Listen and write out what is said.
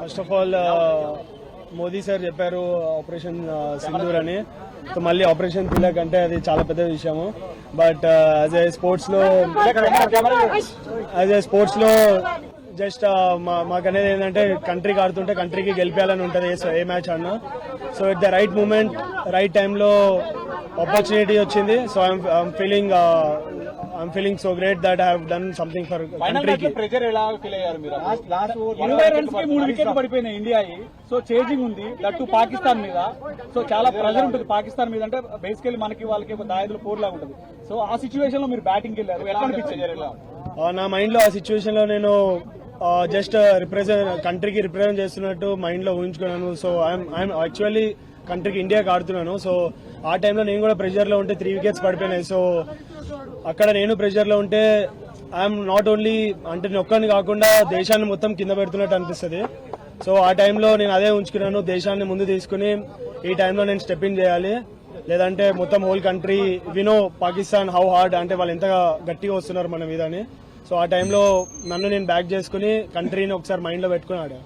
First of all Modi sir చెప్పారు operation Sindoor అని. So మళ్ళీ ఆపరేషన్ తిలక్ అంటే అది చాలా పెద్ద విషయము. బట్ యాజ్ ఏ స్పోర్ట్స్ లో జస్ట్ మాకు అనేది ఏంటంటే కంట్రీకి ఆడుతుంటే కంట్రీకి గెలిపేయాలని ఉంటుంది ఏ మ్యాచ్ ఆడినా. So at the right moment right టైంలో ఆపర్చునిటీ వచ్చింది. So I'm feeling so great that I have done something for కంట్రీకి. ప్రెజర్ ఎలా ఫీల్ అయ్యారు మీరు? 20 రన్స్ కి 3 వికెట్లు పడిపోయినాయి ఇండియా. సో చేంజింగ్ ఉంది దట్టు పాకిస్తాన్ మీద. సో చాలా ప్రెజర్ ఉంటుంది పాకిస్తాన్ మీద. అంటే బేసికల్లీ మనకి వాళ్ళకి ఒక దాయదులు పోర్ లాగా ఉంటుంది. సో ఆ సిచ్యువేషన్ లో మీరు బ్యాటింగ్ వెళ్ళారు, ఎలా అనిపించారు? నా మైండ్ లో ఆ సిచ్యువేషన్ లో నేను జస్ట్ కంట్రీకి రిప్రజెంట్ చేస్తున్నట్టు మైండ్ లో ఊహించుకున్నాను. సో ఐఎమ్ యాక్చువల్లీ కంట్రీకి ఇండియాకి ఆడుతున్నాను. సో ఆ టైంలో నేను కూడా ప్రెషర్ లో ఉంటే 3 వికెట్స్ పడిపోయినాయి. సో అక్కడ నేను ప్రెషర్ లో ఉంటే ఐఎమ్ నాట్ ఓన్లీ అంటే నేను ఒక్కడిని కాకుండా దేశాన్ని మొత్తం కింద పెడుతున్నట్టు అనిపిస్తుంది. సో ఆ టైంలో నేను అదే ఉంచుకున్నాను, దేశాన్ని ముందు తీసుకుని ఈ టైంలో నేను స్టెప్ ఇన్ చేయాలి. లేదంటే మొత్తం హోల్ కంట్రీ వినో పాకిస్తాన్ హౌ హార్డ్ అంటే వాళ్ళు ఎంత గట్టిగా వస్తున్నారు మన మీద అని. సో ఆ టైంలో నన్ను నేను బ్యాక్ చేసుకుని కంట్రీని ఒకసారి మైండ్ లో పెట్టుకుని ఆడా.